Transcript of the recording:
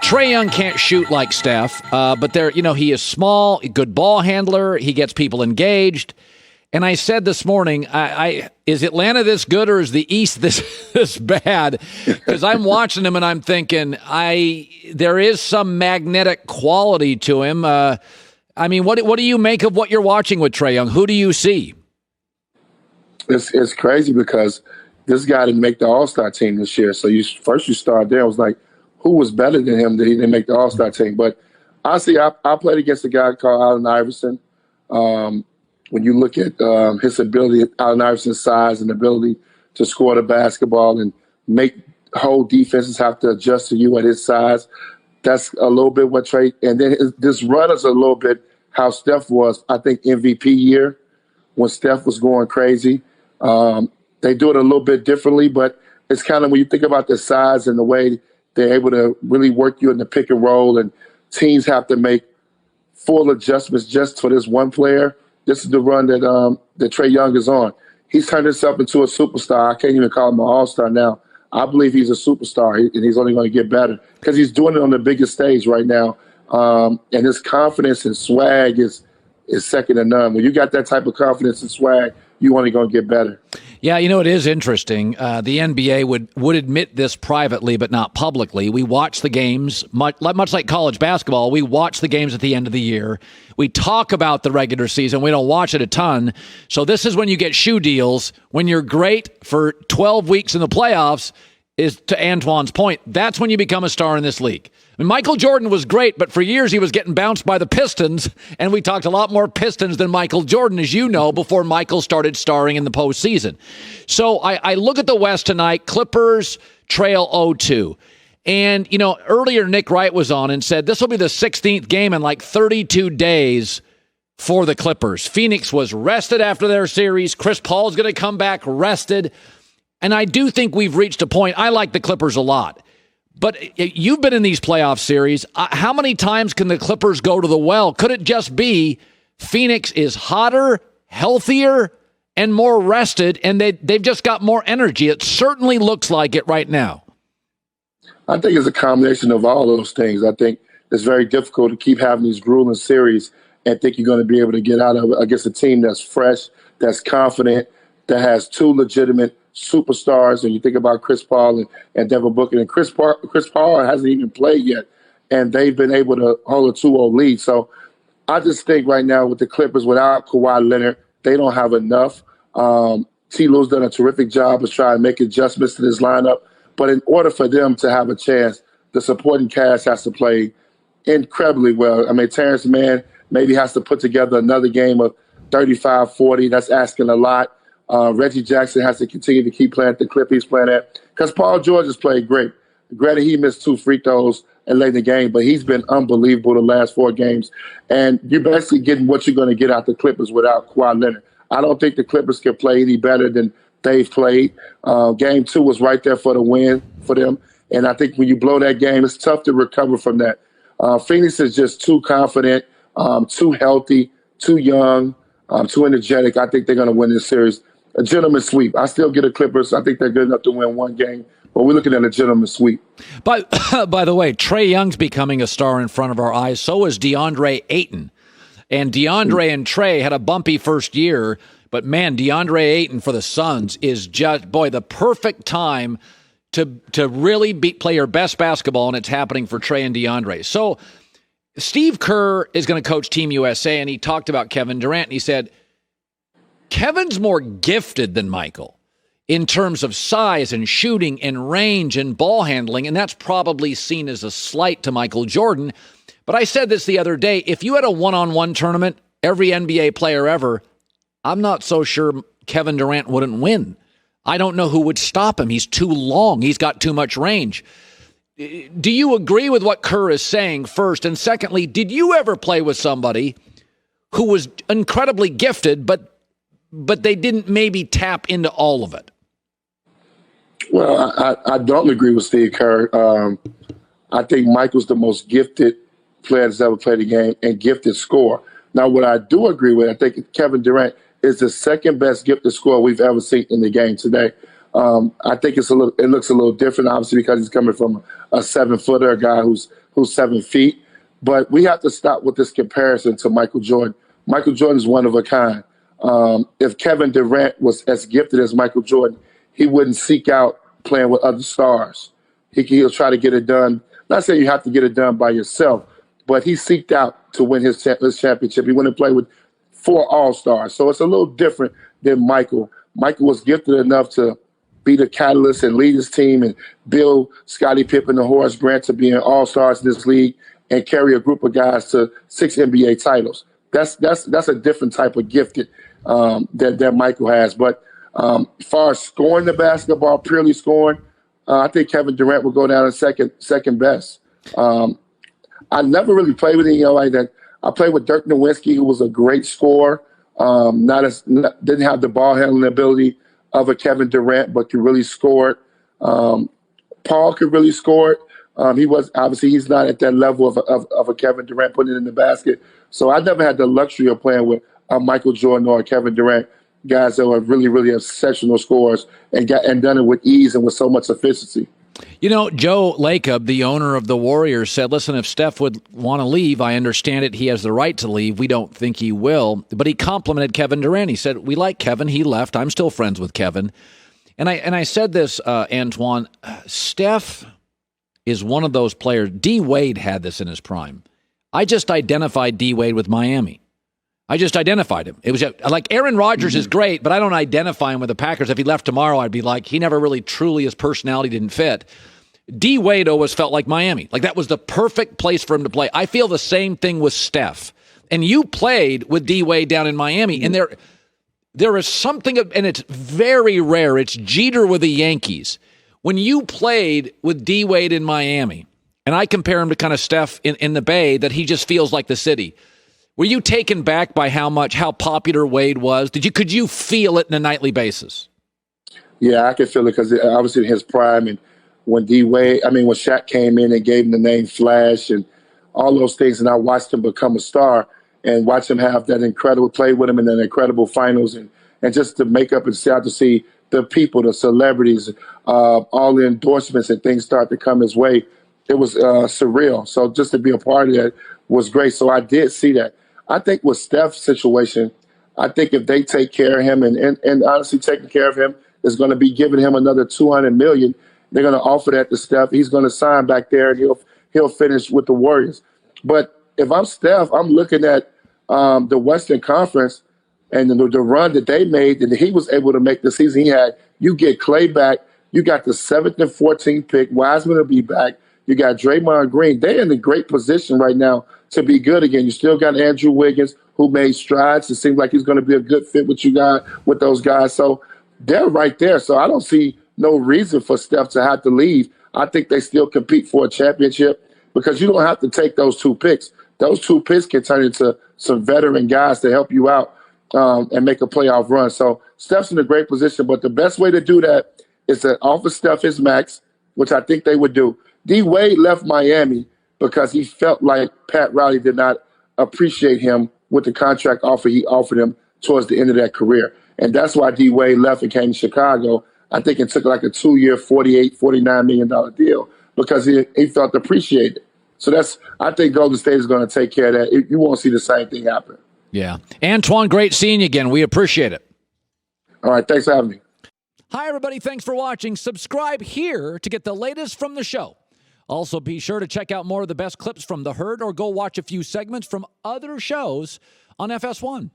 Trae Young can't shoot like Steph, but he is small, good ball handler. He gets people engaged. And I said this morning, is Atlanta this good or is the East this bad? Because I'm watching him and I'm thinking, there is some magnetic quality to him. What do you make of what you're watching with Trae Young? Who do you see? It's crazy because this guy didn't make the All-Star team this year. So you start there. I was like, who was better than him that he didn't make the All-Star team? But honestly, I played against a guy called Allen Iverson. When you look at his ability, Allen Iverson's size and ability to score the basketball and make whole defenses have to adjust to you at his size, that's a little bit what Trae. And then this run is a little bit how Steph was, I think, MVP year when Steph was going crazy. They do it a little bit differently, but it's kind of when you think about the size and the way they're able to really work you in the pick and roll, and teams have to make full adjustments just for this one player. This is the run that Trae Young is on. He's turned himself into a superstar. I can't even call him an all-star now. I believe he's a superstar, and he's only going to get better because he's doing it on the biggest stage right now. And his confidence and swag is second to none. When you got that type of confidence and swag, you're only going to get better. Yeah, it is interesting. The NBA would admit this privately, but not publicly. We watch the games, much like college basketball. We watch the games at the end of the year. We talk about the regular season. We don't watch it a ton. So this is when you get shoe deals. When you're great for 12 weeks in the playoffs, is to Antoine's point, that's when you become a star in this league. Michael Jordan was great, but for years he was getting bounced by the Pistons, and we talked a lot more Pistons than Michael Jordan, as you know, before Michael started starring in the postseason. So I look at the West tonight. Clippers trail 0-2. And, earlier Nick Wright was on and said this will be the 16th game in like 32 days for the Clippers. Phoenix was rested after their series. Chris Paul's going to come back rested. And I do think we've reached a point. I like the Clippers a lot. But you've been in these playoff series. How many times can the Clippers go to the well? Could it just be Phoenix is hotter, healthier, and more rested, and they've just got more energy? It certainly looks like it right now. I think it's a combination of all those things. I think it's very difficult to keep having these grueling series and think you're going to be able to get out of it against a team that's fresh, that's confident, that has two legitimate superstars. And you think about Chris Paul and Devin Booker. And Chris Paul hasn't even played yet, and they've been able to hold a 2-0 lead. So I just think right now with the Clippers, without Kawhi Leonard, they don't have enough. T. Lue's done a terrific job of trying to make adjustments to this lineup. But in order for them to have a chance, the supporting cast has to play incredibly well. Terrence Mann maybe has to put together another game of 35-40. That's asking a lot. Reggie Jackson has to continue to keep playing at the clip he's playing at, because Paul George has played great. Granted, he missed 2 free throws and late in the game, but he's been unbelievable the last 4 games. And you're basically getting what you're going to get out the Clippers without Kawhi Leonard. I don't think the Clippers can play any better than they've played. Game 2 was right there for the win for them. And I think when you blow that game, it's tough to recover from that. Phoenix is just too confident, too healthy, too young, too energetic. I think they're going to win this series. A gentleman's sweep. I still get a Clippers. I think they're good enough to win 1 game, but we're looking at a gentleman's sweep. But by the way, Trae Young's becoming a star in front of our eyes. So is DeAndre Ayton. And DeAndre and Trae had a bumpy first year, but man, DeAndre Ayton for the Suns is just, the perfect time to really play your best basketball, and it's happening for Trae and DeAndre. So Steve Kerr is going to coach Team USA, and he talked about Kevin Durant, and he said, Kevin's more gifted than Michael in terms of size and shooting and range and ball handling, and that's probably seen as a slight to Michael Jordan. But I said this the other day, if you had a one-on-one tournament, every NBA player ever, I'm not so sure Kevin Durant wouldn't win. I don't know who would stop him. He's too long. He's got too much range. Do you agree with what Kerr is saying, first? And secondly, did you ever play with somebody who was incredibly gifted, but they didn't maybe tap into all of it? Well, I don't agree with Steve Kerr. I think Michael's the most gifted player that's ever played the game and gifted scorer. Now, what I do agree with, I think Kevin Durant is the second best gifted scorer we've ever seen in the game today. I think it looks a little different, obviously, because he's coming from a 7-footer, a guy who's who's 7 feet. But we have to stop with this comparison to Michael Jordan. Michael Jordan is one of a kind. If Kevin Durant was as gifted as Michael Jordan, he wouldn't seek out playing with other stars. He'll try to get it done. Not saying you have to get it done by yourself, but he seeked out to win his championship. He went and played with 4 All-Stars. So it's a little different than Michael. Michael was gifted enough to be the catalyst and lead his team and build Scottie Pippen and Horace Grant to being All-Stars in this league and carry a group of guys to 6 NBA titles. That's a different type of gifted that Michael has. But as far as scoring the basketball, purely scoring, I think Kevin Durant will go down as second best. I never really played with anyone like that. I played with Dirk Nowitzki, who was a great scorer. Didn't have the ball handling ability of a Kevin Durant, but could really score it. Paul could really score it. He's not at that level of a Kevin Durant putting it in the basket. So I never had the luxury of playing with a Michael Jordan or a Kevin Durant, guys that were really, really exceptional scorers and done it with ease and with so much efficiency. You know, Joe Lacob, the owner of the Warriors, said, listen, if Steph would want to leave, I understand it. He has the right to leave. We don't think he will. But he complimented Kevin Durant. He said, we like Kevin. He left. I'm still friends with Kevin. And I said this, Antoine, Steph is one of those players. D. Wade had this in his prime. I just identified D. Wade with Miami. I just identified him. It was like Aaron Rodgers is great, but I don't identify him with the Packers. If he left tomorrow, I'd be like, he never really truly, his personality didn't fit. D. Wade always felt like Miami. Like that was the perfect place for him to play. I feel the same thing with Steph. And you played with D. Wade down in Miami, and there is something, and it's very rare. It's Jeter with the Yankees. When you played with D. Wade in Miami, and I compare him to kind of Steph in the Bay, that he just feels like the city. Were you taken back by how popular Wade was? Could you feel it on a nightly basis? Yeah, I could feel it because obviously in his prime, and when Shaq came in and gave him the name Flash and all those things, and I watched him become a star and watch him have that incredible play with him in that incredible finals, and just to make up and start to see the people, the celebrities, all the endorsements and things start to come his way. It was surreal. So just to be a part of that was great. So I did see that. I think with Steph's situation, I think if they take care of him and honestly taking care of him is going to be giving him another $200 million. They're going to offer that to Steph. He's going to sign back there and he'll finish with the Warriors. But if I'm Steph, I'm looking at the Western Conference and the run that they made and he was able to make the season he had. You get Clay back. You got the 7th and 14th pick. Wiseman will be back. You got Draymond Green. They're in a great position right now to be good again. You still got Andrew Wiggins, who made strides. It seems like he's going to be a good fit with those guys. So they're right there. So I don't see no reason for Steph to have to leave. I think they still compete for a championship because you don't have to take those 2 picks. Those 2 picks can turn into some veteran guys to help you out and make a playoff run. So Steph's in a great position. But the best way to do that is to offer Steph his max, which I think they would do. D. Wade left Miami because he felt like Pat Riley did not appreciate him with the contract offer he offered him towards the end of that career. And that's why D. Wade left and came to Chicago. I think it took like a 2-year, $49 million deal because he felt appreciated. So I think Golden State is going to take care of that. You won't see the same thing happen. Yeah. Antoine, great seeing you again. We appreciate it. All right. Thanks for having me. Hi, everybody. Thanks for watching. Subscribe here to get the latest from the show. Also, be sure to check out more of the best clips from The Herd or go watch a few segments from other shows on FS1.